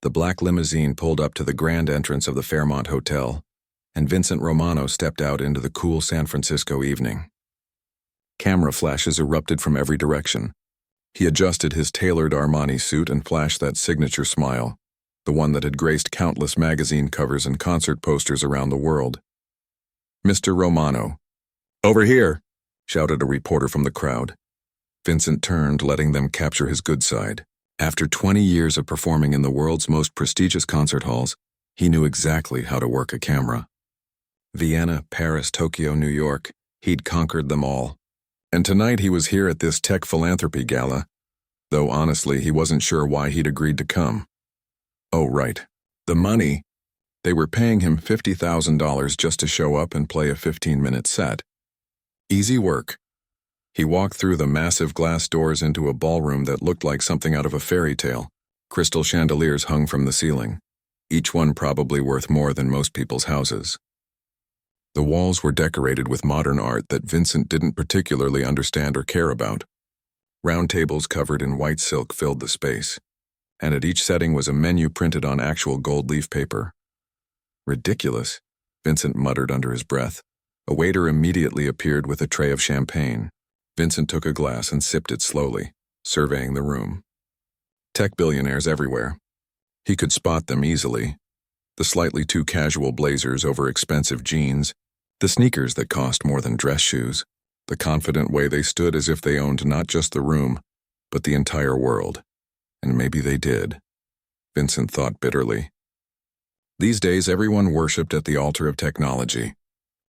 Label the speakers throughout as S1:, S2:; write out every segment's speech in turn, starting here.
S1: The black limousine pulled up to the grand entrance of the Fairmont Hotel, and Vincent Romano stepped out into the cool San Francisco evening. Camera flashes erupted from every direction. He adjusted his tailored Armani suit and flashed that signature smile, the one that had graced countless magazine covers and concert posters around the world. "Mr. Romano." "Over here," shouted a reporter from the crowd. Vincent turned, letting them capture his good side. After 20 years of performing in the world's most prestigious concert halls, he knew exactly how to work a camera. Vienna, Paris, Tokyo, New York, he'd conquered them all. And tonight he was here at this tech philanthropy gala, though honestly he wasn't sure why he'd agreed to come. Oh right, the money. They were paying him $50,000 just to show up and play a 15-minute set. Easy work. He walked through the massive glass doors into a ballroom that looked like something out of a fairy tale. Crystal chandeliers hung from the ceiling, each one probably worth more than most people's houses. The walls were decorated with modern art that Vincent didn't particularly understand or care about. Round tables covered in white silk filled the space, and at each setting was a menu printed on actual gold leaf paper. Ridiculous, Vincent muttered under his breath. A waiter immediately appeared with a tray of champagne. Vincent took a glass and sipped it slowly, surveying the room. Tech billionaires everywhere. He could spot them easily. The slightly too casual blazers over expensive jeans, the sneakers that cost more than dress shoes, the confident way they stood as if they owned not just the room, but the entire world. And maybe they did. Vincent thought bitterly. These days everyone worshipped at the altar of technology.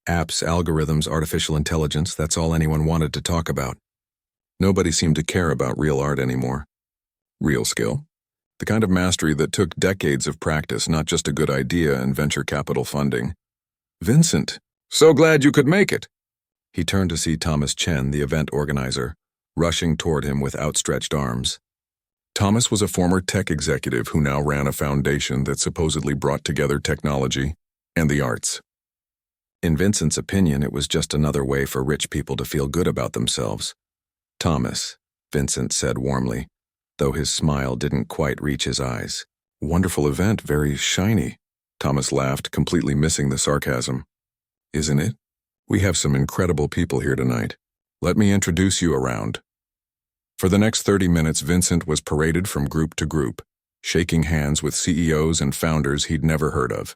S1: Apps, algorithms, artificial intelligence, that's all anyone wanted to talk about. Nobody seemed to care about real art anymore. Real skill. The kind of mastery that took decades of practice, not just a good idea and venture capital funding. "Vincent, so glad you could make it." He turned to see Thomas Chen, the event organizer, rushing toward him with outstretched arms. Thomas was a former tech executive who now ran a foundation that supposedly brought together technology and the arts. In Vincent's opinion, it was just another way for rich people to feel good about themselves. "Thomas," Vincent said warmly, though his smile didn't quite reach his eyes. "Wonderful event, very shiny." Thomas laughed, completely missing the sarcasm. "Isn't it? We have some incredible people here tonight. Let me introduce you around." For the next 30 minutes, Vincent was paraded from group to group, shaking hands with CEOs and founders he'd never heard of.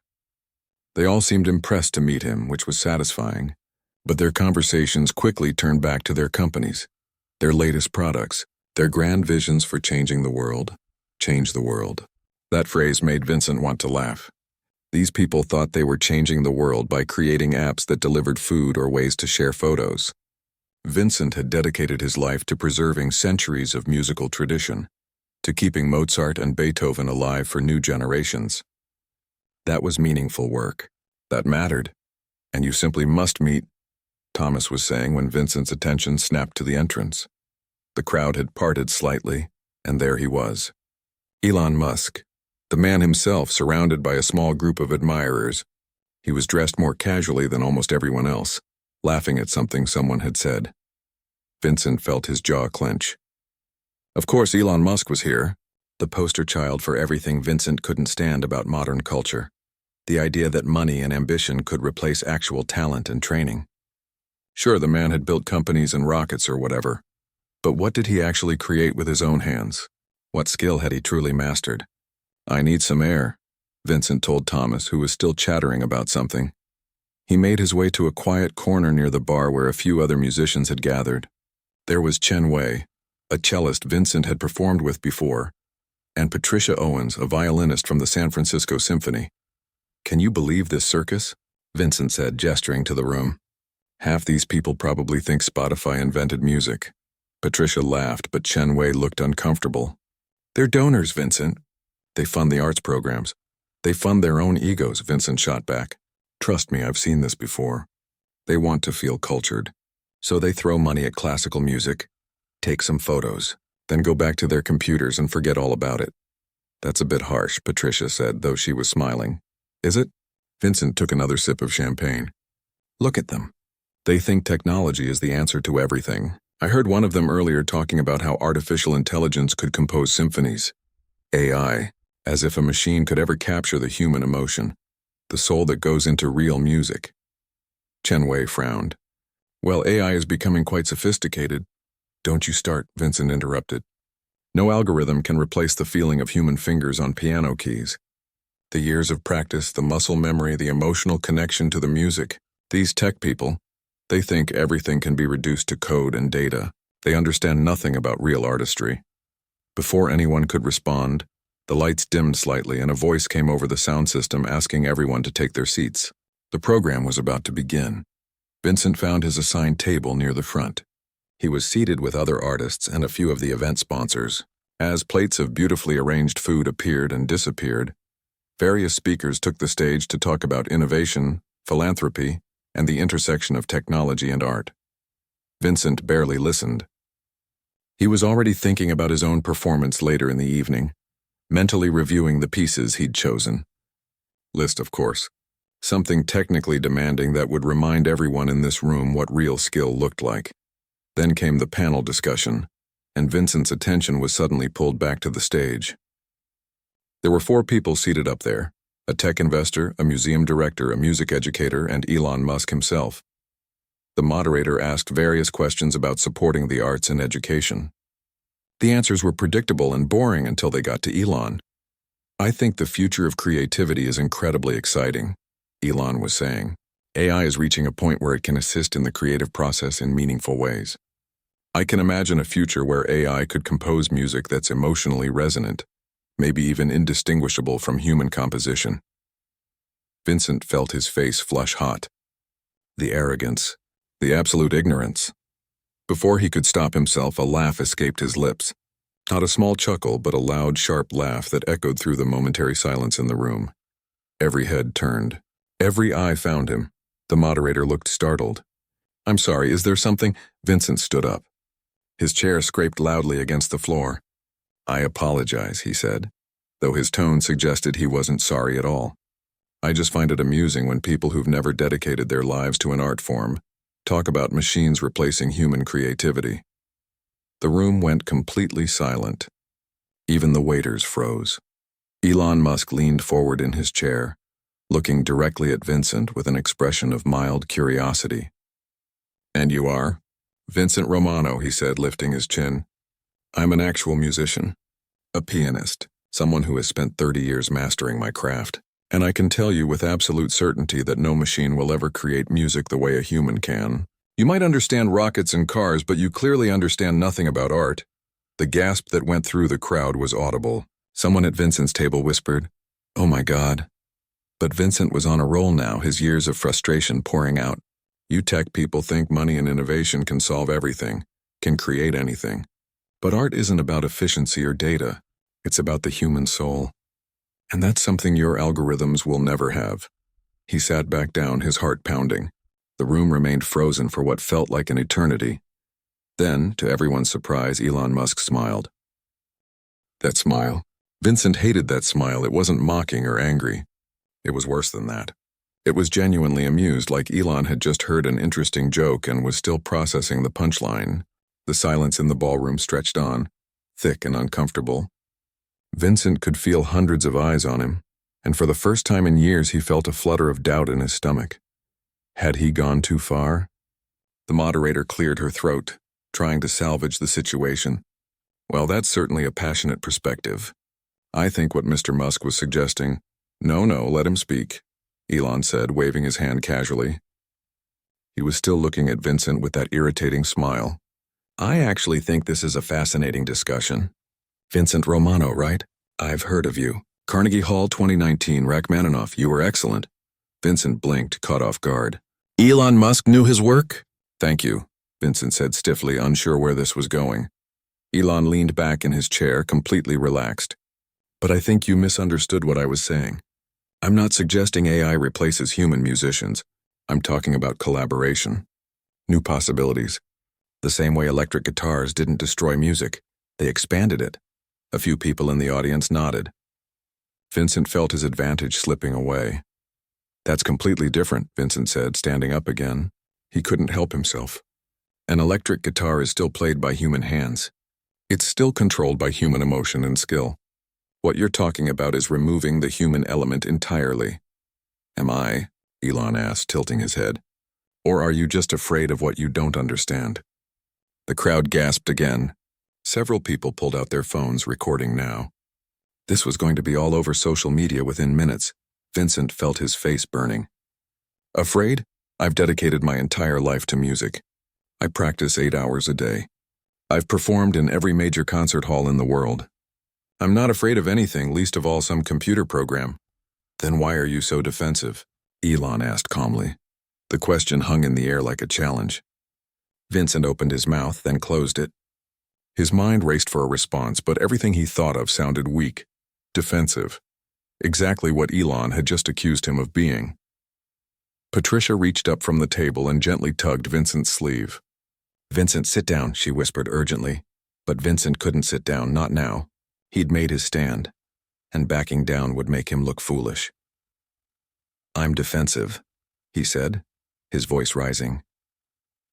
S1: They all seemed impressed to meet him, which was satisfying, but their conversations quickly turned back to their companies, their latest products, their grand visions for changing the world. Change the world. That phrase made Vincent want to laugh. These people thought they were changing the world by creating apps that delivered food or ways to share photos. Vincent had dedicated his life to preserving centuries of musical tradition, to keeping Mozart and Beethoven alive for new generations. That was meaningful work. That mattered. And you simply must meet, Thomas was saying when Vincent's attention snapped to the entrance. The crowd had parted slightly, and there he was. Elon Musk, the man himself, surrounded by a small group of admirers. He was dressed more casually than almost everyone else, laughing at something someone had said. Vincent felt his jaw clench. Of course, Elon Musk was here, the poster child for everything Vincent couldn't stand about modern culture. The idea that money and ambition could replace actual talent and training. Sure, the man had built companies and rockets or whatever, but what did he actually create with his own hands? What skill had he truly mastered? "I need some air," Vincent told Thomas, who was still chattering about something. He made his way to a quiet corner near the bar where a few other musicians had gathered. There was Chen Wei, a cellist Vincent had performed with before, and Patricia Owens, a violinist from the San Francisco Symphony. "Can you believe this circus?" Vincent said, gesturing to the room. "Half these people probably think Spotify invented music." Patricia laughed, but Chen Wei looked uncomfortable. "They're donors, Vincent. They fund the arts programs. They fund their own egos," Vincent shot back. "Trust me, I've seen this before. They want to feel cultured, so they throw money at classical music, take some photos, then go back to their computers and forget all about it." "That's a bit harsh," Patricia said, though she was smiling. "Is it?" Vincent took another sip of champagne. "Look at them. They think technology is the answer to everything. I heard one of them earlier talking about how artificial intelligence could compose symphonies. AI. as if a machine could ever capture the human emotion, the soul that goes into real music. Chen Wei frowned. Well, AI is becoming quite sophisticated. Don't you start, Vincent interrupted. No algorithm can replace the feeling of human fingers on piano keys. The years of practice, the muscle memory, the emotional connection to the music. These tech people, they think everything can be reduced to code and data. They understand nothing about real artistry. Before anyone could respond, the lights dimmed slightly and a voice came over the sound system asking everyone to take their seats. The program was about to begin. Vincent found his assigned table near the front. He was seated with other artists and a few of the event sponsors. As plates of beautifully arranged food appeared and disappeared, various speakers took the stage to talk about innovation, philanthropy, and the intersection of technology and art. Vincent barely listened. He was already thinking about his own performance later in the evening, mentally reviewing the pieces he'd chosen. List, of course. Something technically demanding that would remind everyone in this room what real skill looked like. Then came the panel discussion, and Vincent's attention was suddenly pulled back to the stage. There were 4 people seated up there, a tech investor, a museum director, a music educator, and Elon Musk himself. The moderator asked various questions about supporting the arts and education. The answers were predictable and boring until they got to Elon. I think the future of creativity is incredibly exciting, Elon was saying. AI is reaching a point where it can assist in the creative process in meaningful ways. I can imagine a future where AI could compose music that's emotionally resonant, maybe even indistinguishable from human composition. Vincent felt his face flush hot. The arrogance, the absolute ignorance. Before he could stop himself, a laugh escaped his lips. Not a small chuckle, but a loud, sharp laugh that echoed through the momentary silence in the room. Every head turned. Every eye found him. The moderator looked startled. I'm sorry, is there something? Vincent stood up. His chair scraped loudly against the floor. I apologize, he said, though his tone suggested he wasn't sorry at all. I just find it amusing when people who've never dedicated their lives to an art form talk about machines replacing human creativity. The room went completely silent. Even the waiters froze. Elon Musk leaned forward in his chair, looking directly at Vincent with an expression of mild curiosity. And you are? Vincent Romano, he said, lifting his chin. I'm an actual musician, a pianist, someone who has spent 30 years mastering my craft. And I can tell you with absolute certainty that no machine will ever create music the way a human can. You might understand rockets and cars, but you clearly understand nothing about art. The gasp that went through the crowd was audible. Someone at Vincent's table whispered, "Oh my God." But Vincent was on a roll now, his years of frustration pouring out. You tech people think money and innovation can solve everything, can create anything. But art isn't about efficiency or data. It's about the human soul. And that's something your algorithms will never have. He sat back down, his heart pounding. The room remained frozen for what felt like an eternity. Then, to everyone's surprise, Elon Musk smiled. That smile. Vincent hated that smile. It wasn't mocking or angry. It was worse than that. It was genuinely amused, like Elon had just heard an interesting joke and was still processing the punchline. The silence in the ballroom stretched on, thick and uncomfortable. Vincent could feel hundreds of eyes on him, and for the first time in years he felt a flutter of doubt in his stomach. Had he gone too far? The moderator cleared her throat, trying to salvage the situation. Well, that's certainly a passionate perspective. I think what Mr. Musk was suggesting— No, let him speak, Elon said, waving his hand casually. He was still looking at Vincent with that irritating smile. I actually think this is a fascinating discussion. Vincent Romano, right? I've heard of you. Carnegie Hall 2019, Rachmaninoff, you were excellent. Vincent blinked, caught off guard. Elon Musk knew his work? Thank you, Vincent said stiffly, unsure where this was going. Elon leaned back in his chair, completely relaxed. But I think you misunderstood what I was saying. I'm not suggesting AI replaces human musicians. I'm talking about collaboration. New possibilities. The same way electric guitars didn't destroy music, they expanded it. A few people in the audience nodded. Vincent felt his advantage slipping away. That's completely different, Vincent said, standing up again. He couldn't help himself. An electric guitar is still played by human hands. It's still controlled by human emotion and skill. What you're talking about is removing the human element entirely. Am I? Elon asked, tilting his head. Or are you just afraid of what you don't understand? The crowd gasped again. Several people pulled out their phones, recording now. This was going to be all over social media within minutes. Vincent felt his face burning. Afraid? I've dedicated my entire life to music. I practice 8 hours a day. I've performed in every major concert hall in the world. I'm not afraid of anything, least of all some computer program. Then why are you so defensive? Elon asked calmly. The question hung in the air like a challenge. Vincent opened his mouth, then closed it. His mind raced for a response, but everything he thought of sounded weak, defensive. Exactly what Elon had just accused him of being. Patricia reached up from the table and gently tugged Vincent's sleeve. Vincent, sit down, she whispered urgently. But Vincent couldn't sit down, not now. He'd made his stand, and backing down would make him look foolish. I'm defensive, he said, his voice rising.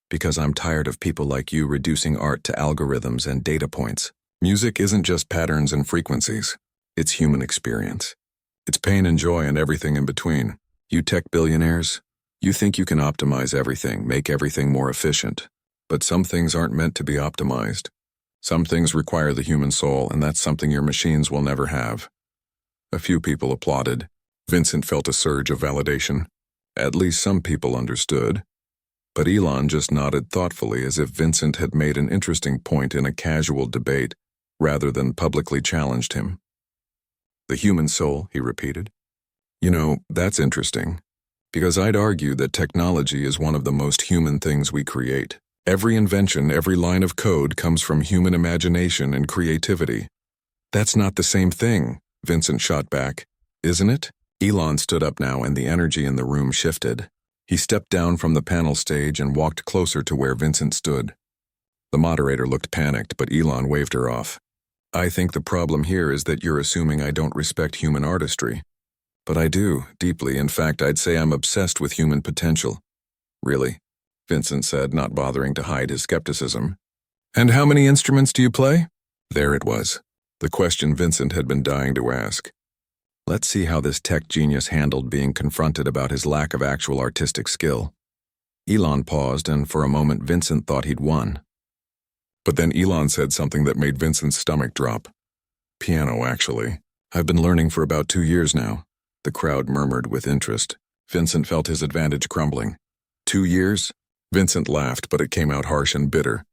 S1: Because I'm tired of people like you reducing art to algorithms and data points. Music isn't just patterns and frequencies. It's human experience. It's pain and joy and everything in between. You tech billionaires, you think you can optimize everything, make everything more efficient. But some things aren't meant to be optimized. Some things require the human soul, and that's something your machines will never have. A few people applauded. Vincent felt a surge of validation. At least some people understood. But Elon just nodded thoughtfully as if Vincent had made an interesting point in a casual debate rather than publicly challenged him. The human soul, he repeated. You know, that's interesting. Because I'd argue that technology is one of the most human things we create. Every invention, every line of code comes from human imagination and creativity. That's not the same thing, Vincent shot back. Isn't it? Elon stood up now and the energy in the room shifted. He stepped down from the panel stage and walked closer to where Vincent stood. The moderator looked panicked, but Elon waved her off. I think the problem here is that you're assuming I don't respect human artistry. But I do, deeply. In fact, I'd say I'm obsessed with human potential. Really? Vincent said, not bothering to hide his skepticism. And how many instruments do you play? There it was. The question Vincent had been dying to ask. Let's see how this tech genius handled being confronted about his lack of actual artistic skill. Elon paused, and for a moment Vincent thought he'd won. But then Elon said something that made Vincent's stomach drop. Piano, actually. I've been learning for about 2 years now. The crowd murmured with interest. Vincent felt his advantage crumbling. 2 years? Vincent laughed, but it came out harsh and bitter.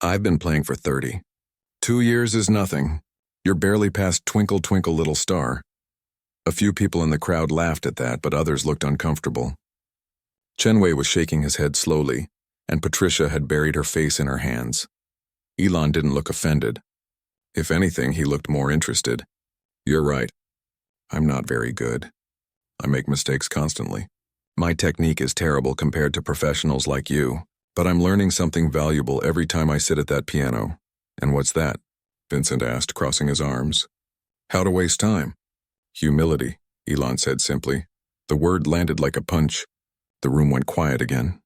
S1: I've been playing for 30. 2 years is nothing. You're barely past Twinkle Twinkle Little Star. A few people in the crowd laughed at that, but others looked uncomfortable. Chenwei was shaking his head slowly, and Patricia had buried her face in her hands. Elon didn't look offended. If anything, he looked more interested. You're right. I'm not very good. I make mistakes constantly. My technique is terrible compared to professionals like you, but I'm learning something valuable every time I sit at that piano. And what's that? Vincent asked, crossing his arms. How to waste time. Humility, Elon said simply. The word landed like a punch. The room went quiet again.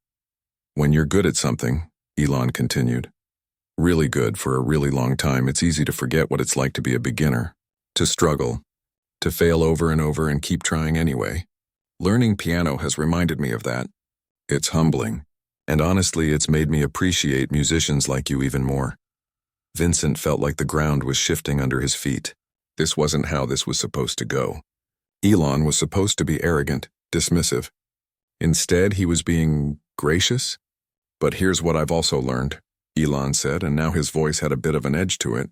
S1: When you're good at something, Elon continued, really good for a really long time, it's easy to forget what it's like to be a beginner, to struggle, to fail over and over and keep trying anyway. Learning piano has reminded me of that. It's humbling, and honestly, it's made me appreciate musicians like you even more. Vincent felt like the ground was shifting under his feet. This wasn't how this was supposed to go. Elon was supposed to be arrogant, dismissive. Instead, he was being gracious. But here's what I've also learned, Elon said, and now his voice had a bit of an edge to it.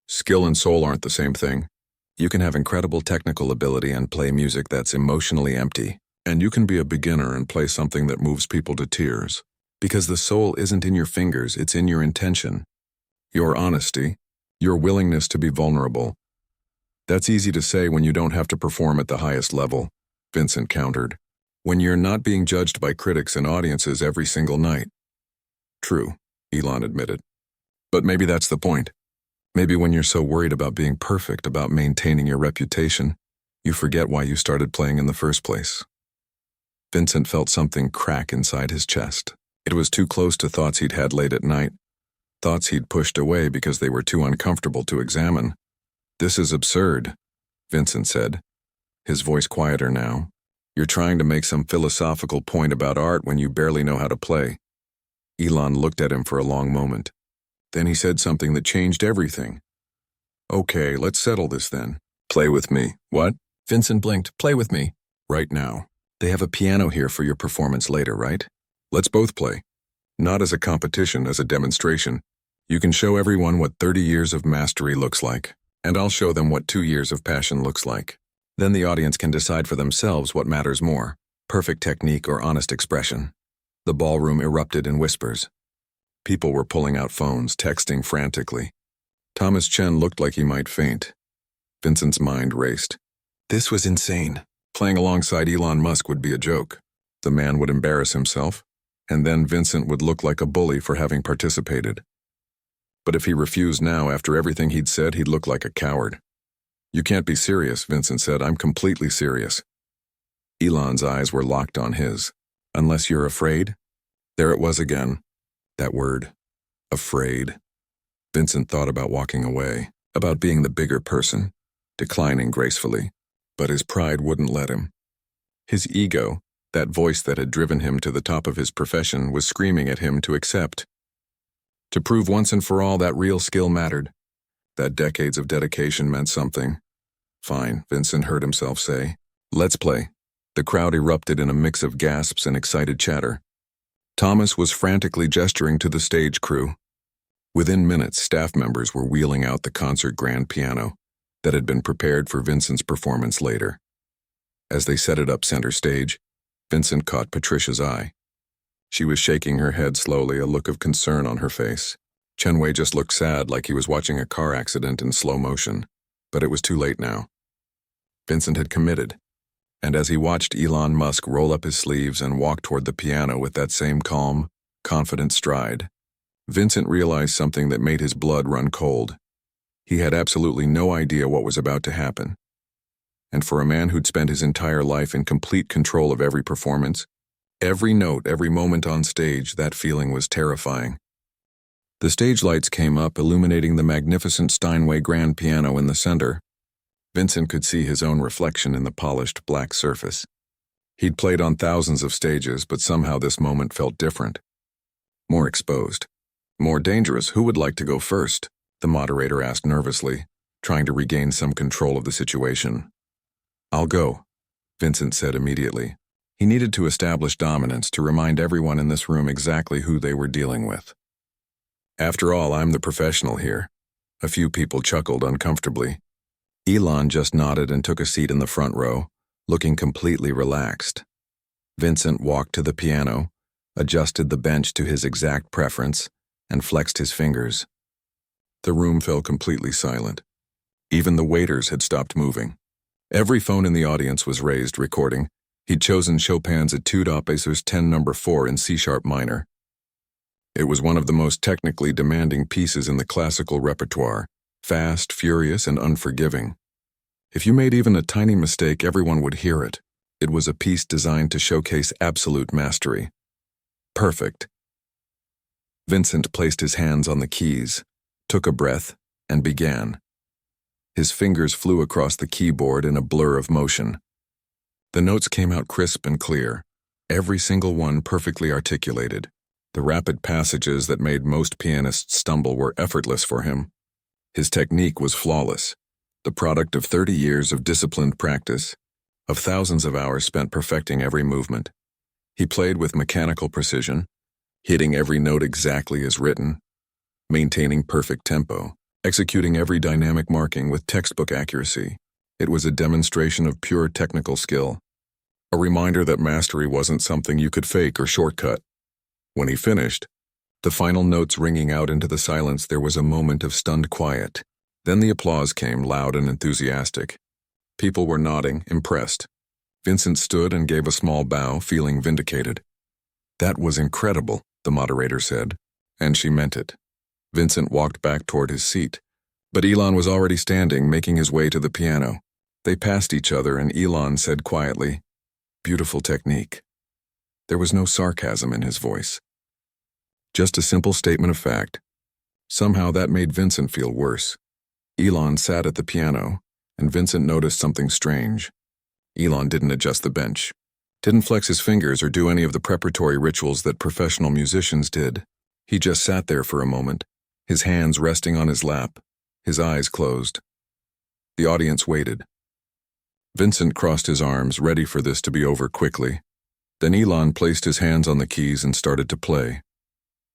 S1: Skill and soul aren't the same thing. You can have incredible technical ability and play music that's emotionally empty. And you can be a beginner and play something that moves people to tears. Because the soul isn't in your fingers, it's in your intention. Your honesty, your willingness to be vulnerable. That's easy to say when you don't have to perform at the highest level, Vincent countered. When you're not being judged by critics and audiences every single night. True, Elon admitted. But maybe that's the point. Maybe when you're so worried about being perfect, about maintaining your reputation, you forget why you started playing in the first place. Vincent felt something crack inside his chest. It was too close to thoughts he'd had late at night, thoughts he'd pushed away because they were too uncomfortable to examine. This is absurd, Vincent said, his voice quieter now. "You're trying to make some philosophical point about art when you barely know how to play." Elon looked at him for a long moment. Then he said something that changed everything. "Okay, let's settle this then. Play with me." "What?" Vincent blinked. "Play with me. Right now. They have a piano here for your performance later, right? Let's both play. Not as a competition, as a demonstration. You can show everyone what 30 years of mastery looks like, and I'll show them what 2 years of passion looks like. Then the audience can decide for themselves what matters more, perfect technique or honest expression." The ballroom erupted in whispers. People were pulling out phones, texting frantically. Thomas Chen looked like he might faint. Vincent's mind raced. This was insane. Playing alongside Elon Musk would be a joke. The man would embarrass himself, and then Vincent would look like a bully for having participated. But if he refused now, after everything he'd said, he'd look like a coward. "You can't be serious," Vincent said. "I'm completely serious." Elon's eyes were locked on his. "Unless you're afraid?" There it was again. That word. Afraid. Vincent thought about walking away, about being the bigger person, declining gracefully, but his pride wouldn't let him. His ego, that voice that had driven him to the top of his profession, was screaming at him to accept. To prove once and for all that real skill mattered, that decades of dedication meant something. "Fine," Vincent heard himself say. "Let's play." The crowd erupted in a mix of gasps and excited chatter. Thomas was frantically gesturing to the stage crew. Within minutes, staff members were wheeling out the concert grand piano that had been prepared for Vincent's performance later. As they set it up center stage, Vincent caught Patricia's eye. She was shaking her head slowly, a look of concern on her face. Chenwei just looked sad, like he was watching a car accident in slow motion. But it was too late now. Vincent had committed, and as he watched Elon Musk roll up his sleeves and walk toward the piano with that same calm, confident stride, Vincent realized something that made his blood run cold. He had absolutely no idea what was about to happen. And for a man who'd spent his entire life in complete control of every performance, every note, every moment on stage, that feeling was terrifying. The stage lights came up, illuminating the magnificent Steinway grand piano in the center. Vincent could see his own reflection in the polished black surface. He'd played on thousands of stages, but somehow this moment felt different. More exposed. More dangerous. "Who would like to go first?" the moderator asked nervously, trying to regain some control of the situation. "I'll go," Vincent said immediately. He needed to establish dominance, to remind everyone in this room exactly who they were dealing with. "After all, I'm the professional here." A few people chuckled uncomfortably. Elon just nodded and took a seat in the front row, looking completely relaxed. Vincent walked to the piano, adjusted the bench to his exact preference, and flexed his fingers. The room fell completely silent. Even the waiters had stopped moving. Every phone in the audience was raised, recording. He'd chosen Chopin's Etude Opus 10 No. 4 in C-sharp minor. It was one of the most technically demanding pieces in the classical repertoire, fast, furious, and unforgiving. If you made even a tiny mistake, everyone would hear it. It was a piece designed to showcase absolute mastery. Perfect. Vincent placed his hands on the keys, took a breath, and began. His fingers flew across the keyboard in a blur of motion. The notes came out crisp and clear, every single one perfectly articulated. The rapid passages that made most pianists stumble were effortless for him. His technique was flawless, the product of 30 years of disciplined practice, of thousands of hours spent perfecting every movement. He played with mechanical precision, hitting every note exactly as written, maintaining perfect tempo, executing every dynamic marking with textbook accuracy. It was a demonstration of pure technical skill, a reminder that mastery wasn't something you could fake or shortcut. When he finished, the final notes ringing out into the silence, there was a moment of stunned quiet. Then the applause came, loud and enthusiastic. People were nodding, impressed. Vincent stood and gave a small bow, feeling vindicated. "That was incredible," the moderator said, and she meant it. Vincent walked back toward his seat, but Elon was already standing, making his way to the piano. They passed each other, and Elon said quietly, "Beautiful technique." There was no sarcasm in his voice. Just a simple statement of fact. Somehow that made Vincent feel worse. Elon sat at the piano, and Vincent noticed something strange. Elon didn't adjust the bench, didn't flex his fingers or do any of the preparatory rituals that professional musicians did. He just sat there for a moment, his hands resting on his lap, his eyes closed. The audience waited. Vincent crossed his arms, ready for this to be over quickly. Then Elon placed his hands on the keys and started to play.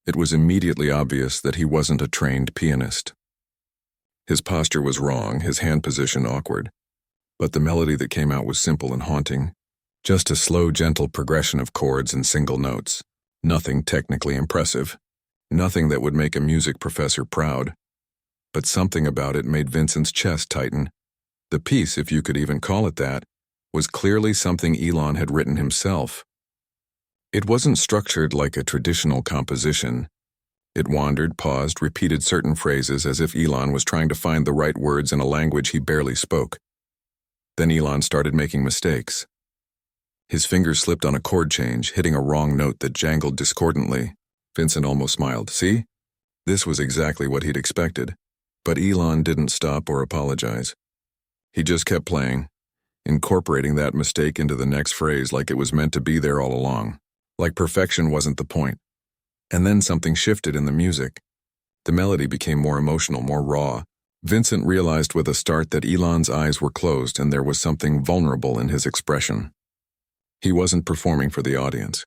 S1: It was immediately obvious that he wasn't a trained pianist. His posture was wrong, his hand position awkward. But the melody that came out was simple and haunting. Just a slow, gentle progression of chords and single notes. Nothing technically impressive. Nothing that would make a music professor proud. But something about it made Vincent's chest tighten. The piece, if you could even call it that, was clearly something Elon had written himself. It wasn't structured like a traditional composition. It wandered, paused, repeated certain phrases as if Elon was trying to find the right words in a language he barely spoke. Then Elon started making mistakes. His fingers slipped on a chord change, hitting a wrong note that jangled discordantly. Vincent almost smiled. See? This was exactly what he'd expected. But Elon didn't stop or apologize. He just kept playing, incorporating that mistake into the next phrase like it was meant to be there all along. Like perfection wasn't the point. And then something shifted in the music. The melody became more emotional, more raw. Vincent realized with a start that Elon's eyes were closed and there was something vulnerable in his expression. He wasn't performing for the audience.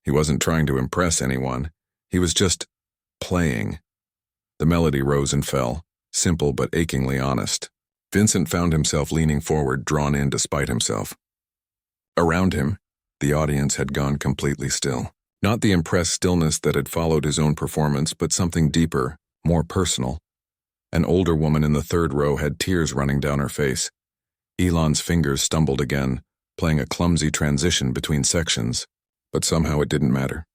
S1: He wasn't trying to impress anyone. He was just playing. The melody rose and fell, simple but achingly honest. Vincent found himself leaning forward, drawn in despite himself. Around him, the audience had gone completely still. Not the impressed stillness that had followed his own performance, but something deeper, more personal. An older woman in the third row had tears running down her face. Elon's fingers stumbled again, playing a clumsy transition between sections. But somehow it didn't matter.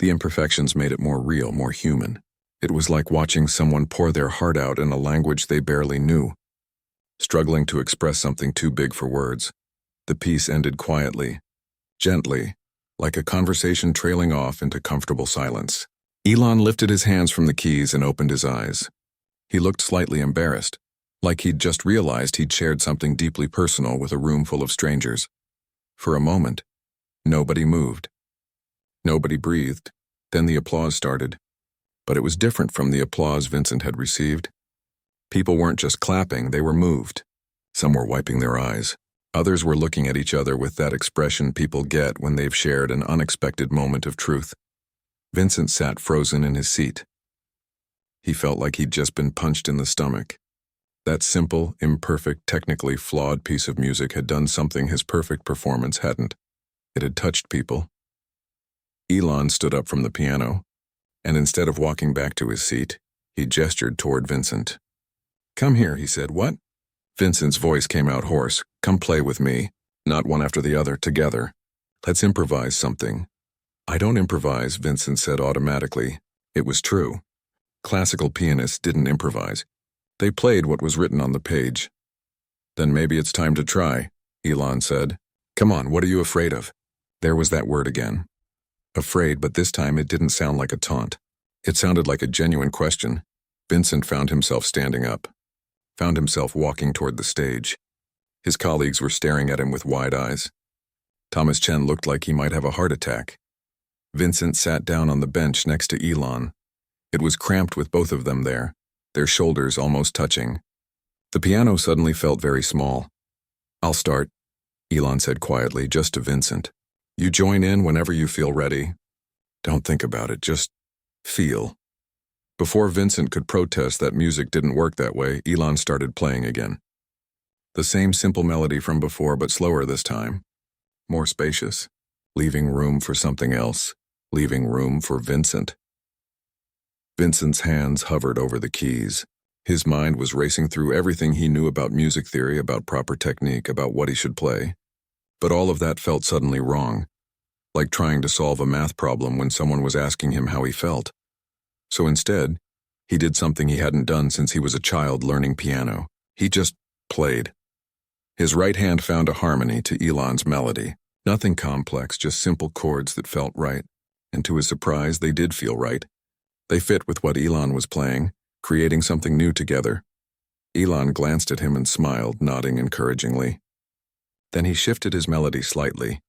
S1: The imperfections made it more real, more human. It was like watching someone pour their heart out in a language they barely knew, struggling to express something too big for words. The piece ended quietly, gently, like a conversation trailing off into comfortable silence. Elon lifted his hands from the keys and opened his eyes. He looked slightly embarrassed, like he'd just realized he'd shared something deeply personal with a room full of strangers. For a moment, nobody moved. Nobody breathed. Then the applause started. But it was different from the applause Vincent had received. People weren't just clapping, they were moved. Some were wiping their eyes. Others were looking at each other with that expression people get when they've shared an unexpected moment of truth. Vincent sat frozen in his seat. He felt like he'd just been punched in the stomach. That simple, imperfect, technically flawed piece of music had done something his perfect performance hadn't. It had touched people. Elon stood up from the piano, and instead of walking back to his seat, he gestured toward Vincent. "Come here," he said. "What?" Vincent's voice came out hoarse. "Come play with me. Not one after the other, together. Let's improvise something." "I don't improvise," Vincent said automatically. It was true. Classical pianists didn't improvise. They played what was written on the page. "Then maybe it's time to try," Elon said. "Come on, what are you afraid of?" There was that word again. Afraid, but this time it didn't sound like a taunt. It sounded like a genuine question. Vincent found himself standing up, found himself walking toward the stage. His colleagues were staring at him with wide eyes. Thomas Chen looked like he might have a heart attack. Vincent sat down on the bench next to Elon. It was cramped with both of them there, their shoulders almost touching. The piano suddenly felt very small. "I'll start," Elon said quietly, just to Vincent. "You join in whenever you feel ready. Don't think about it, just feel." Before Vincent could protest that music didn't work that way, Elon started playing again. The same simple melody from before, but slower this time. More spacious, leaving room for something else, leaving room for Vincent. Vincent's hands hovered over the keys. His mind was racing through everything he knew about music theory, about proper technique, about what he should play. But all of that felt suddenly wrong, like trying to solve a math problem when someone was asking him how he felt. So instead, he did something he hadn't done since he was a child learning piano. He just played. His right hand found a harmony to Elon's melody. Nothing complex, just simple chords that felt right. And to his surprise, they did feel right. They fit with what Elon was playing, creating something new together. Elon glanced at him and smiled, nodding encouragingly. Then he shifted his melody slightly,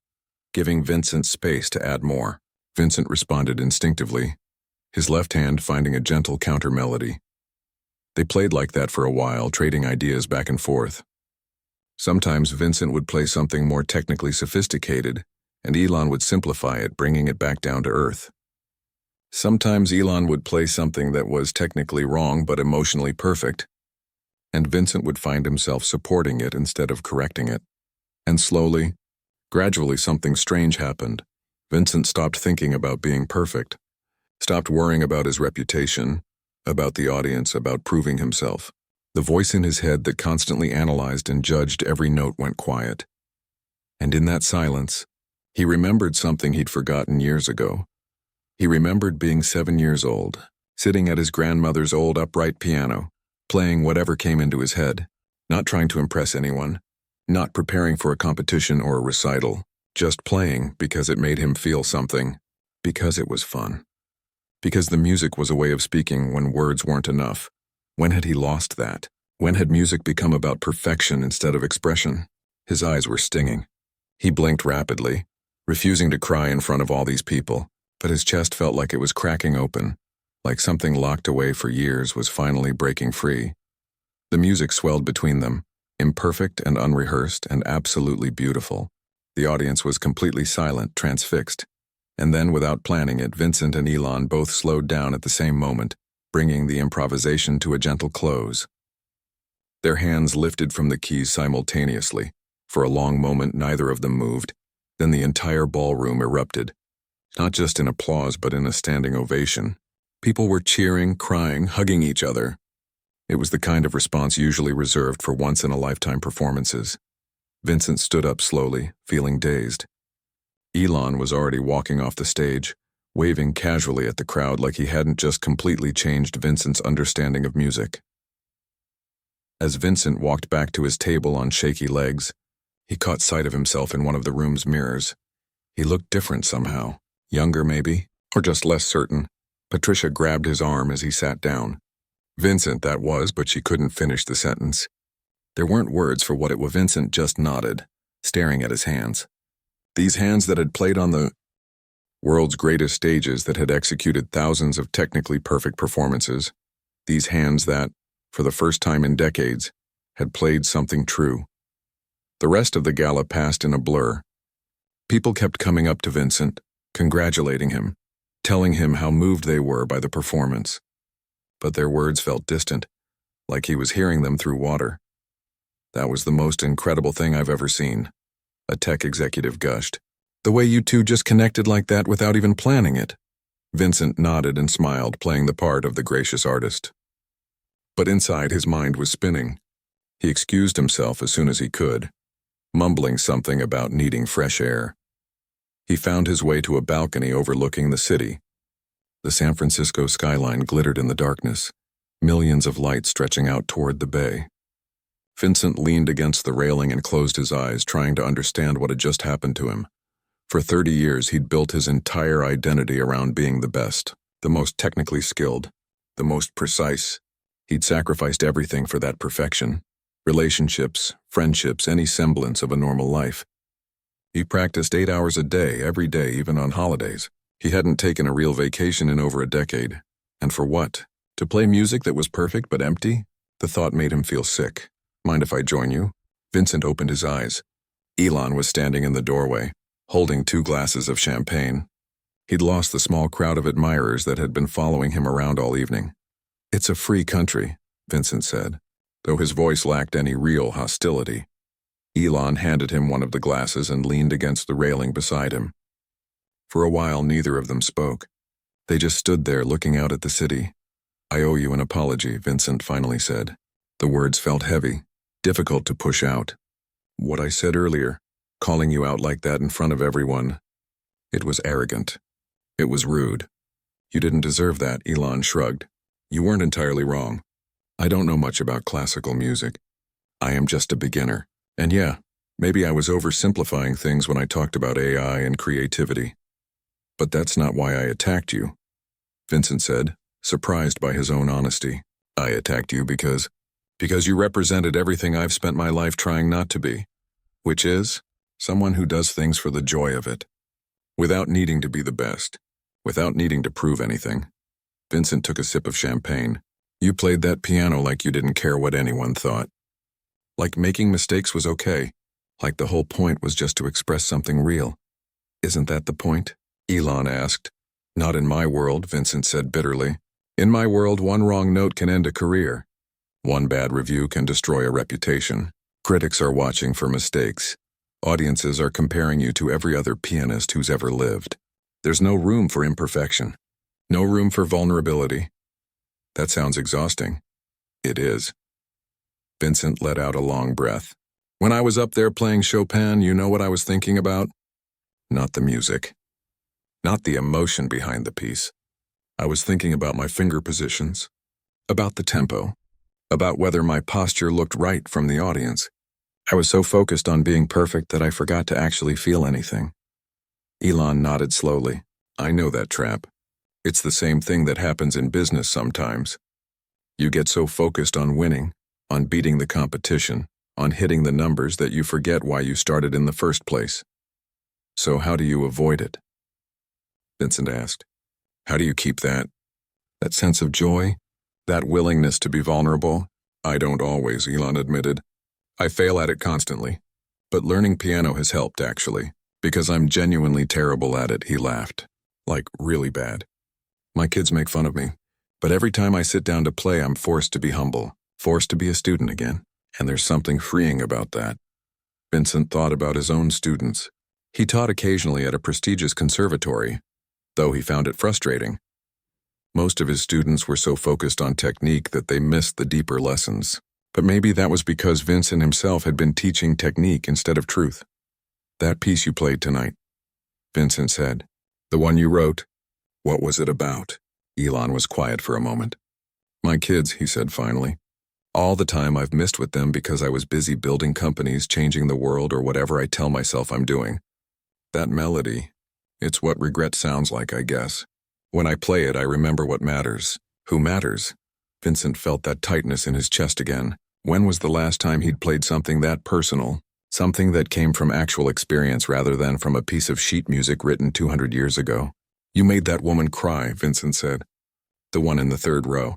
S1: giving Vincent space to add more. Vincent responded instinctively, his left hand finding a gentle counter-melody. They played like that for a while, trading ideas back and forth. Sometimes Vincent would play something more technically sophisticated, and Elon would simplify it, bringing it back down to earth. Sometimes Elon would play something that was technically wrong but emotionally perfect, and Vincent would find himself supporting it instead of correcting it. And slowly, gradually something strange happened. Vincent stopped thinking about being perfect, stopped worrying about his reputation, about the audience, about proving himself. The voice in his head that constantly analyzed and judged every note went quiet. And in that silence, he remembered something he'd forgotten years ago. He remembered being 7 years old, sitting at his grandmother's old upright piano, playing whatever came into his head, not trying to impress anyone, not preparing for a competition or a recital, just playing because it made him feel something, because it was fun. Because the music was a way of speaking when words weren't enough. When had he lost that? When had music become about perfection instead of expression? His eyes were stinging. He blinked rapidly, refusing to cry in front of all these people, but his chest felt like it was cracking open, like something locked away for years was finally breaking free. The music swelled between them, imperfect and unrehearsed and absolutely beautiful. The audience was completely silent, transfixed. And then, without planning it, Vincent and Elon both slowed down at the same moment, bringing the improvisation to a gentle close. Their hands lifted from the keys simultaneously. For a long moment, neither of them moved. Then the entire ballroom erupted. Not just in applause, but in a standing ovation. People were cheering, crying, hugging each other. It was the kind of response usually reserved for once-in-a-lifetime performances. Vincent stood up slowly, feeling dazed. Elon was already walking off the stage, waving casually at the crowd like he hadn't just completely changed Vincent's understanding of music. As Vincent walked back to his table on shaky legs, he caught sight of himself in one of the room's mirrors. He looked different somehow. Younger, maybe, or just less certain. Patricia grabbed his arm as he sat down. Vincent, that was, but she couldn't finish the sentence. There weren't words for what it was. Vincent just nodded, staring at his hands. These hands that had played on the world's greatest stages, that had executed thousands of technically perfect performances. These hands that, for the first time in decades, had played something true. The rest of the gala passed in a blur. People kept coming up to Vincent, congratulating him, telling him how moved they were by the performance. But their words felt distant, like he was hearing them through water. "That was the most incredible thing I've ever seen," a tech executive gushed. "The way you two just connected like that without even planning it." Vincent nodded and smiled, playing the part of the gracious artist. But inside, his mind was spinning. He excused himself as soon as he could, mumbling something about needing fresh air. He found his way to a balcony overlooking the city. The San Francisco skyline glittered in the darkness, millions of lights stretching out toward the bay. Vincent leaned against the railing and closed his eyes, trying to understand what had just happened to him. For 30 years, he'd built his entire identity around being the best, the most technically skilled, the most precise. He'd sacrificed everything for that perfection. Relationships, friendships, any semblance of a normal life. He practiced 8 hours a day, every day, even on holidays. He hadn't taken a real vacation in over a decade. And for what? To play music that was perfect but empty? The thought made him feel sick. "Mind if I join you?" Vincent opened his eyes. Elon was standing in the doorway, holding 2 glasses of champagne. He'd lost the small crowd of admirers that had been following him around all evening. "It's a free country," Vincent said, though his voice lacked any real hostility. Elon handed him one of the glasses and leaned against the railing beside him. For a while, neither of them spoke. They just stood there looking out at the city. "I owe you an apology," Vincent finally said. The words felt heavy, difficult to push out. "What I said earlier, calling you out like that in front of everyone, it was arrogant. It was rude." "You didn't deserve that," Elon shrugged. "You weren't entirely wrong. I don't know much about classical music. I am just a beginner. And yeah, maybe I was oversimplifying things when I talked about AI and creativity. But that's not why I attacked you," Vincent said, surprised by his own honesty. "I attacked you because Because you represented everything I've spent my life trying not to be, which is someone who does things for the joy of it, without needing to be the best, without needing to prove anything. Vincent took a sip of champagne. You played that piano like you didn't care what anyone thought. Like making mistakes was okay. Like the whole point was just to express something real. Isn't that the point? Elon asked. Not in my world, Vincent said bitterly. In my world, one wrong note can end a career. One bad review can destroy a reputation. Critics are watching for mistakes. Audiences are comparing you to every other pianist who's ever lived. There's no room for imperfection. No room for vulnerability. That sounds exhausting. It is. Vincent let out a long breath. When I was up there playing Chopin, you know what I was thinking about? Not the music. Not the emotion behind the piece. I was thinking about my finger positions, about the tempo, about whether my posture looked right from the audience. I was so focused on being perfect that I forgot to actually feel anything. Elon nodded slowly. I know that trap. It's the same thing that happens in business sometimes. You get so focused on winning, on beating the competition, on hitting the numbers that you forget why you started in the first place. So how do you avoid it? Vincent asked. How do you keep that sense of joy, that willingness to be vulnerable? I don't always, Elon admitted. I fail at it constantly. But learning piano has helped, actually, because I'm genuinely terrible at it, he laughed. Like, really bad. My kids make fun of me, but every time I sit down to play, I'm forced to be humble, forced to be a student again, and there's something freeing about that. Vincent thought about his own students. He taught occasionally at a prestigious conservatory, though he found it frustrating. Most of his students were so focused on technique that they missed the deeper lessons. But maybe that was because Vincent himself had been teaching technique instead of truth. That piece you played tonight, Vincent said. The one you wrote. What was it about? Elon was quiet for a moment. My kids, he said finally. All the time I've missed with them because I was busy building companies, changing the world, or whatever I tell myself I'm doing. That melody, it's what regret sounds like, I guess. When I play it, I remember what matters. Who matters? Vincent felt that tightness in his chest again. When was the last time he'd played something that personal? Something that came from actual experience rather than from a piece of sheet music written 200 years ago. You made that woman cry, Vincent said. The one in the third row.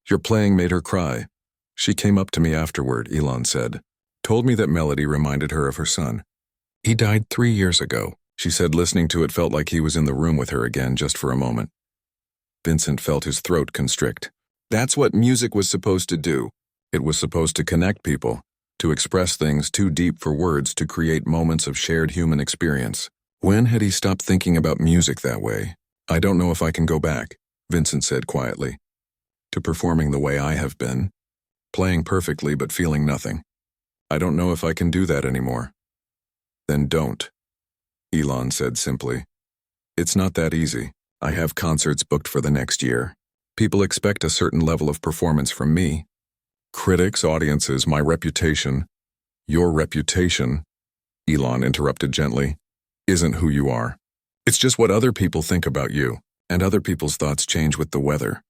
S1: Your playing made her cry. She came up to me afterward, Elon said. Told me that melody reminded her of her son. He died 3 years ago. She said listening to it felt like he was in the room with her again just for a moment. Vincent felt his throat constrict. That's what music was supposed to do. It was supposed to connect people, to express things too deep for words, to create moments of shared human experience. When had he stopped thinking about music that way? I don't know if I can go back, Vincent said quietly. To performing the way I have been. Playing perfectly but feeling nothing. I don't know if I can do that anymore. Then don't, Elon said simply. It's not that easy. I have concerts booked for the next year. People expect a certain level of performance from me. Critics, audiences, my reputation. Your reputation, Elon interrupted gently, isn't who you are. It's just what other people think about you, and other people's thoughts change with the weather.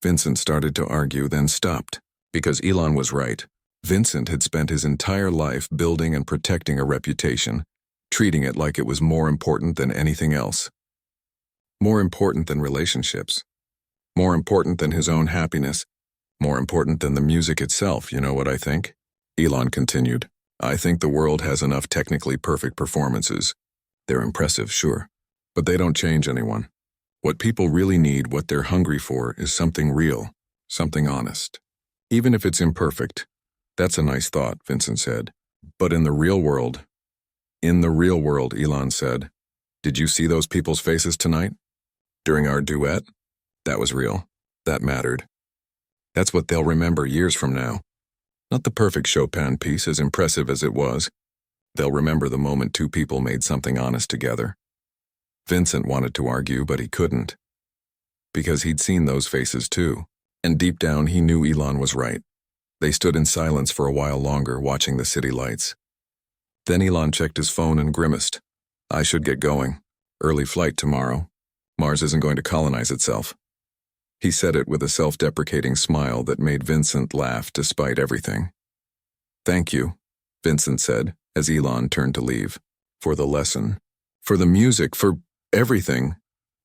S1: Vincent started to argue, then stopped, because Elon was right. Vincent had spent his entire life building and protecting a reputation, treating it like it was more important than anything else. More important than relationships. More important than his own happiness. More important than the music itself, you know what I think? Elon continued. I think the world has enough technically perfect performances. They're impressive, sure, but they don't change anyone. What people really need, what they're hungry for, is something real, something honest. Even if it's imperfect. That's a nice thought, Vincent said. But in the real world, Elon said, did you see those people's faces tonight? During our duet? That was real. That mattered. That's what they'll remember years from now. Not the perfect Chopin piece, as impressive as it was. They'll remember the moment two people made something honest together. Vincent wanted to argue, but he couldn't. Because he'd seen those faces too, and deep down he knew Elon was right. They stood in silence for a while longer, watching the city lights. Then Elon checked his phone and grimaced. I should get going. Early flight tomorrow. Mars isn't going to colonize itself. He said it with a self-deprecating smile that made Vincent laugh despite everything. "Thank you," Vincent said, as Elon turned to leave. "For the lesson. For the music, for everything."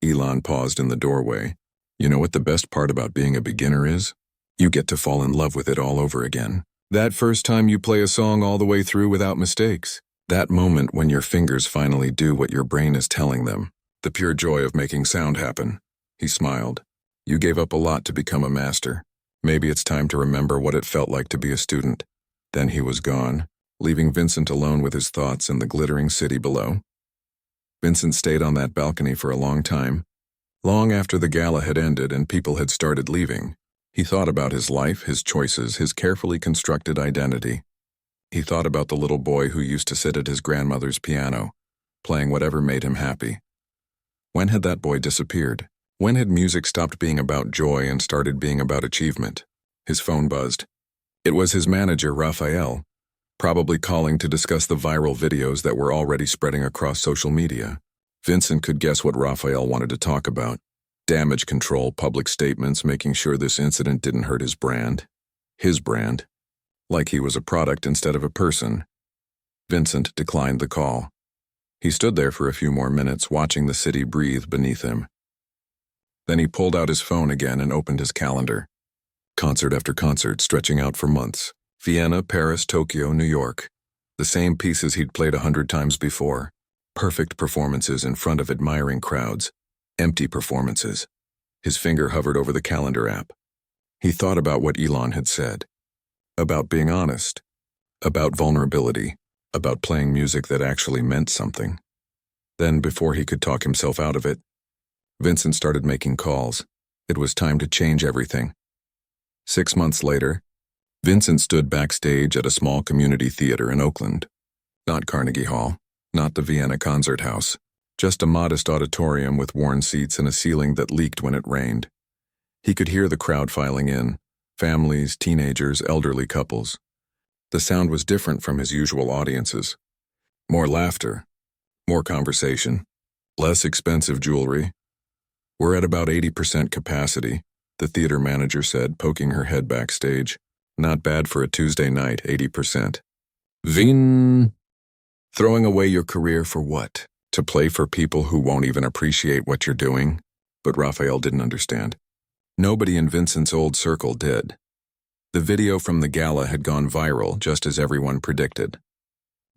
S1: Elon paused in the doorway. "You know what the best part about being a beginner is? You get to fall in love with it all over again. That first time you play a song all the way through without mistakes. That moment when your fingers finally do what your brain is telling them. The pure joy of making sound happen." He smiled. "You gave up a lot to become a master. Maybe it's time to remember what it felt like to be a student." Then he was gone, leaving Vincent alone with his thoughts in the glittering city below. Vincent stayed on that balcony for a long time. Long after the gala had ended and people had started leaving, he thought about his life, his choices, his carefully constructed identity. He thought about the little boy who used to sit at his grandmother's piano, playing whatever made him happy. When had that boy disappeared? When had music stopped being about joy and started being about achievement? His phone buzzed. It was his manager, Raphael, probably calling to discuss the viral videos that were already spreading across social media. Vincent could guess what Raphael wanted to talk about. Damage control, public statements, making sure this incident didn't hurt his brand. His brand. Like he was a product instead of a person. Vincent declined the call. He stood there for a few more minutes, watching the city breathe beneath him. Then he pulled out his phone again and opened his calendar. Concert after concert, stretching out for months. Vienna, Paris, Tokyo, New York. The same pieces he'd played 100 times before. Perfect performances in front of admiring crowds. Empty performances. His finger hovered over the calendar app. He thought about what Elon had said. About being honest. About vulnerability. About playing music that actually meant something. Then, before he could talk himself out of it, Vincent started making calls. It was time to change everything. 6 months later, Vincent stood backstage at a small community theater in Oakland. Not Carnegie Hall, not the Vienna Concert House, just a modest auditorium with worn seats and a ceiling that leaked when it rained. He could hear the crowd filing in, families, teenagers, elderly couples. The sound was different from his usual audiences. More laughter, more conversation, less expensive jewelry. "We're at about 80% capacity," the theater manager said, poking her head backstage. "Not bad for a Tuesday night, 80%. Vin. Throwing away your career for what? To play for people who won't even appreciate what you're doing?" But Raphael didn't understand. Nobody in Vincent's old circle did. The video from the gala had gone viral, just as everyone predicted.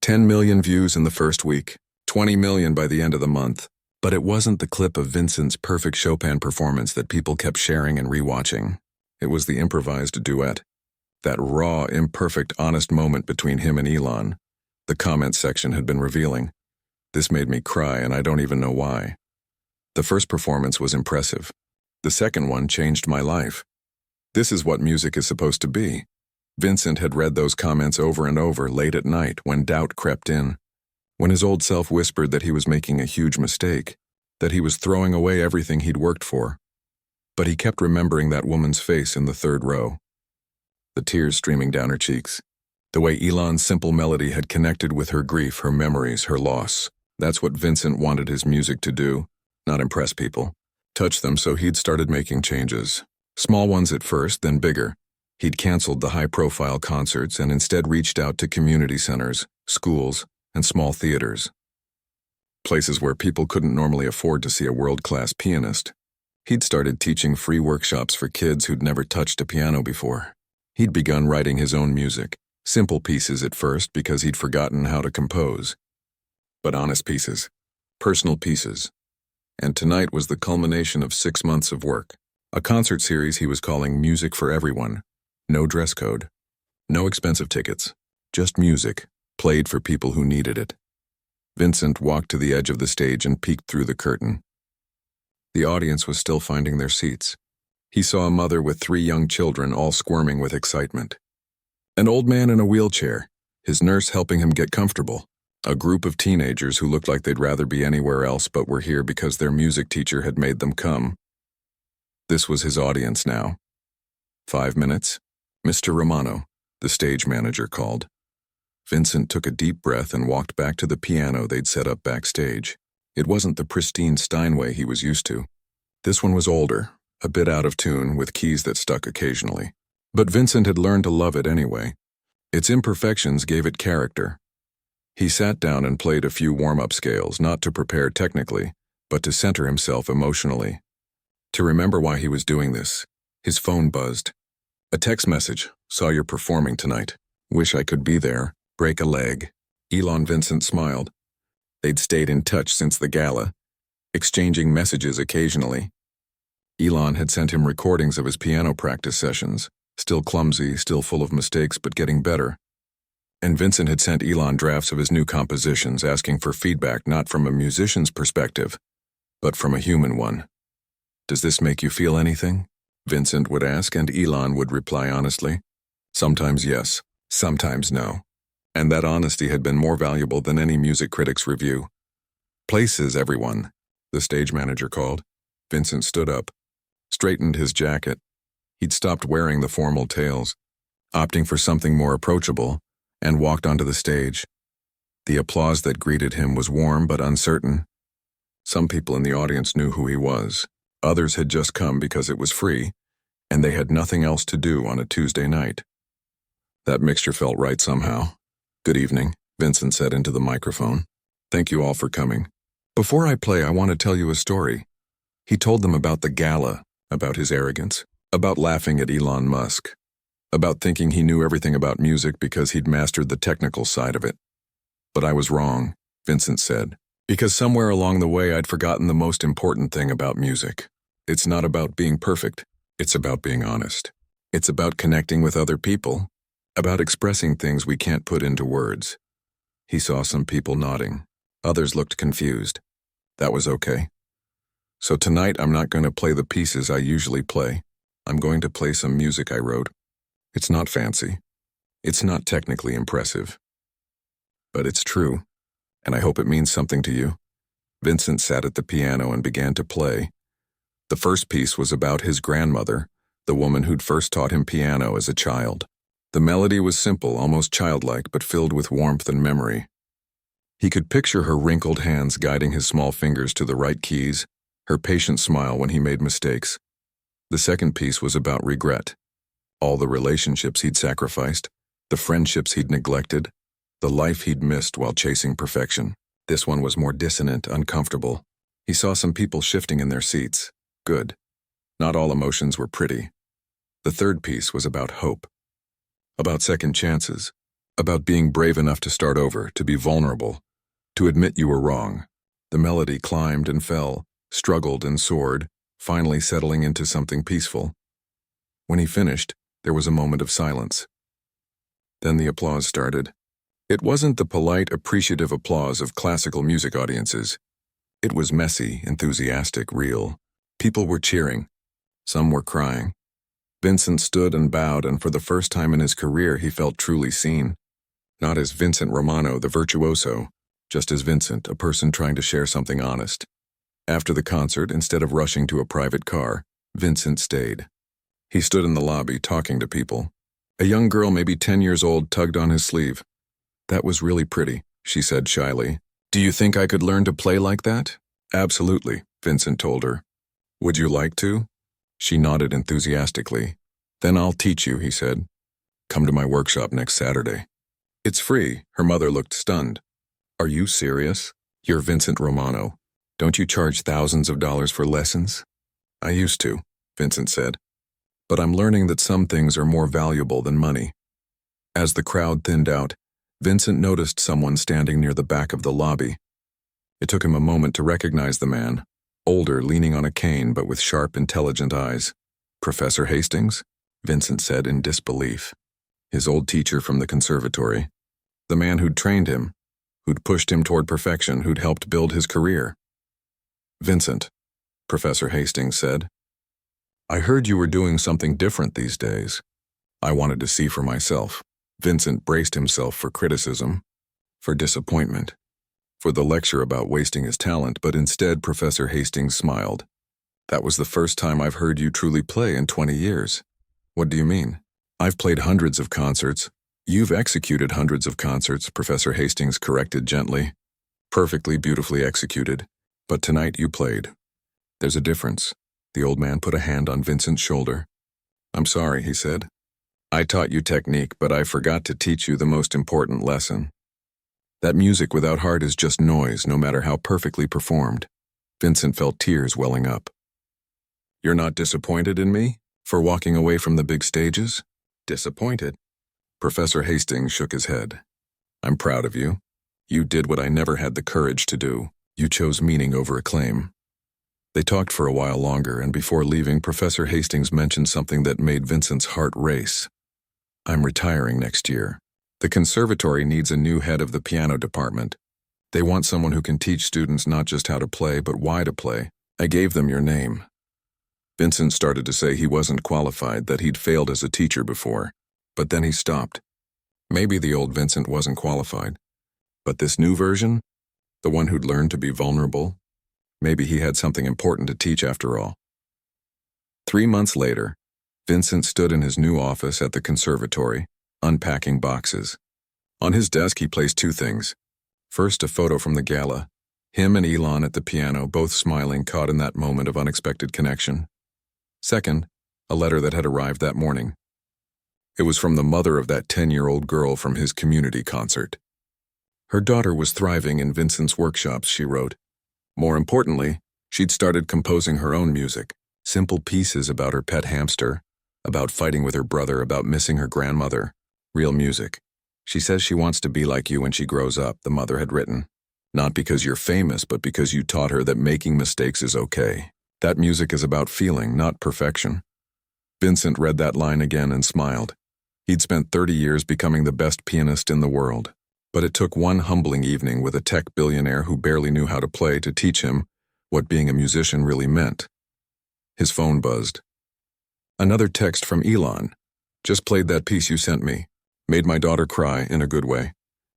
S1: 10 million views in the first week, 20 million by the end of the month. But it wasn't the clip of Vincent's perfect Chopin performance that people kept sharing and rewatching. It was the improvised duet. That raw, imperfect, honest moment between him and Elon. The comment section had been revealing. This made me cry, and I don't even know why. The first performance was impressive. The second one changed my life. This is what music is supposed to be. Vincent had read those comments over and over late at night when doubt crept in. When his old self whispered that he was making a huge mistake, that he was throwing away everything he'd worked for. But he kept remembering that woman's face in the third row. The tears streaming down her cheeks. The way Elon's simple melody had connected with her grief, her memories, her loss. That's what Vincent wanted his music to do, not impress people. Touch them, so he'd started making changes. Small ones at first, then bigger. He'd canceled the high-profile concerts and instead reached out to community centers, schools, and small theaters. Places where people couldn't normally afford to see a world-class pianist. He'd started teaching free workshops for kids who'd never touched a piano before. He'd begun writing his own music, simple pieces at first because he'd forgotten how to compose. But honest pieces, personal pieces. And tonight was the culmination of 6 months of work. A concert series he was calling Music for Everyone. No dress code. No expensive tickets. Just music, played for people who needed it. Vincent walked to the edge of the stage and peeked through the curtain. The audience was still finding their seats. He saw a mother with 3 young children all squirming with excitement. An old man in a wheelchair, his nurse helping him get comfortable. A group of teenagers who looked like they'd rather be anywhere else but were here because their music teacher had made them come. This was his audience now. 5 minutes. Mr. Romano, the stage manager, called. Vincent took a deep breath and walked back to the piano they'd set up backstage. It wasn't the pristine Steinway he was used to. This one was older, a bit out of tune with keys that stuck occasionally. But Vincent had learned to love it anyway. Its imperfections gave it character. He sat down and played a few warm-up scales, not to prepare technically, but to center himself emotionally. To remember why he was doing this, his phone buzzed. A text message, saw you're performing tonight. Wish I could be there, break a leg. Elon. Vincent smiled. They'd stayed in touch since the gala, exchanging messages occasionally. Elon had sent him recordings of his piano practice sessions, still clumsy, still full of mistakes, but getting better. And Vincent had sent Elon drafts of his new compositions, asking for feedback not from a musician's perspective, but from a human one. Does this make you feel anything? Vincent would ask, and Elon would reply honestly. Sometimes yes, sometimes no. And that honesty had been more valuable than any music critic's review. Places, everyone, the stage manager called. Vincent stood up, straightened his jacket. He'd stopped wearing the formal tails, opting for something more approachable, and walked onto the stage. The applause that greeted him was warm but uncertain. Some people in the audience knew who he was. Others had just come because it was free, and they had nothing else to do on a Tuesday night. That mixture felt right somehow. Good evening, Vincent said into the microphone. Thank you all for coming. Before I play, I want to tell you a story. He told them about the gala, about his arrogance, about laughing at Elon Musk, about thinking he knew everything about music because he'd mastered the technical side of it. But I was wrong, Vincent said, because somewhere along the way I'd forgotten the most important thing about music. It's not about being perfect. It's about being honest. It's about connecting with other people, about expressing things we can't put into words. He saw some people nodding. Others looked confused. That was okay. So tonight I'm not going to play the pieces I usually play. I'm going to play some music I wrote. It's not fancy. It's not technically impressive. But it's true, and I hope it means something to you. Vincent sat at the piano and began to play. The first piece was about his grandmother, the woman who'd first taught him piano as a child. The melody was simple, almost childlike, but filled with warmth and memory. He could picture her wrinkled hands guiding his small fingers to the right keys, her patient smile when he made mistakes. The second piece was about regret. All the relationships he'd sacrificed, the friendships he'd neglected, the life he'd missed while chasing perfection. This one was more dissonant, uncomfortable. He saw some people shifting in their seats. Good. Not all emotions were pretty. The third piece was about hope. About second chances. About being brave enough to start over, to be vulnerable, to admit you were wrong. The melody climbed and fell, struggled and soared, finally settling into something peaceful. When he finished, there was a moment of silence. Then the applause started. It wasn't the polite, appreciative applause of classical music audiences. It was messy, enthusiastic, real. People were cheering. Some were crying. Vincent stood and bowed, and for the first time in his career he felt truly seen. Not as Vincent Romano, the virtuoso, just as Vincent, a person trying to share something honest. After the concert, instead of rushing to a private car, Vincent stayed. He stood in the lobby talking to people. A young girl, maybe 10 years old, tugged on his sleeve. That was really pretty, she said shyly. Do you think I could learn to play like that? Absolutely, Vincent told her. Would you like to? She nodded enthusiastically. Then I'll teach you, he said. Come to my workshop next Saturday. It's free. Her mother looked stunned. Are you serious? You're Vincent Romano. Don't you charge thousands of dollars for lessons? I used to, Vincent said. But I'm learning that some things are more valuable than money. As the crowd thinned out, Vincent noticed someone standing near the back of the lobby. It took him a moment to recognize the man, older, leaning on a cane, but with sharp, intelligent eyes. Professor Hastings? Vincent said in disbelief. His old teacher from the conservatory. The man who'd trained him, who'd pushed him toward perfection, who'd helped build his career. Vincent, Professor Hastings said. I heard you were doing something different these days. I wanted to see for myself. Vincent braced himself for criticism, for disappointment, for the lecture about wasting his talent, but instead Professor Hastings smiled. That was the first time I've heard you truly play in 20 years. What do you mean? I've played hundreds of concerts. You've executed hundreds of concerts, Professor Hastings corrected gently. Perfectly, beautifully executed. But tonight you played. There's a difference. The old man put a hand on Vincent's shoulder. "I'm sorry," he said. "I taught you technique, but I forgot to teach you the most important lesson. That music without heart is just noise, no matter how perfectly performed." Vincent felt tears welling up. "You're not disappointed in me? For walking away from the big stages?" "Disappointed?" Professor Hastings shook his head. "I'm proud of you. You did what I never had the courage to do. You chose meaning over acclaim." They talked for a while longer, and before leaving, Professor Hastings mentioned something that made Vincent's heart race. "I'm retiring next year. The conservatory needs a new head of the piano department. They want someone who can teach students not just how to play, but why to play. I gave them your name." Vincent started to say he wasn't qualified, that he'd failed as a teacher before, but then he stopped. Maybe the old Vincent wasn't qualified, but this new version, the one who'd learned to be vulnerable, maybe he had something important to teach after all. 3 months later, Vincent stood in his new office at the conservatory, unpacking boxes. On his desk he placed 2 things. First, a photo from the gala, him and Elon at the piano, both smiling, caught in that moment of unexpected connection. Second, a letter that had arrived that morning. It was from the mother of that 10-year-old girl from his community concert. Her daughter was thriving in Vincent's workshops, she wrote. More importantly, she'd started composing her own music, simple pieces about her pet hamster, about fighting with her brother, about missing her grandmother. Real music. "She says she wants to be like you when she grows up," the mother had written. "Not because you're famous, but because you taught her that making mistakes is okay. That music is about feeling, not perfection." Vincent read that line again and smiled. He'd spent 30 years becoming the best pianist in the world. But it took one humbling evening with a tech billionaire who barely knew how to play to teach him what being a musician really meant. His phone buzzed. Another text from Elon. "Just played that piece you sent me. Made my daughter cry in a good way.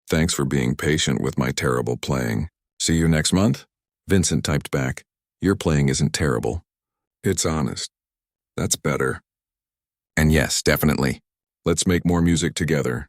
S1: Thanks for being patient with my terrible playing. See you next month?" Vincent typed back, "Your playing isn't terrible. It's honest. That's better. And yes, definitely. Let's make more music together."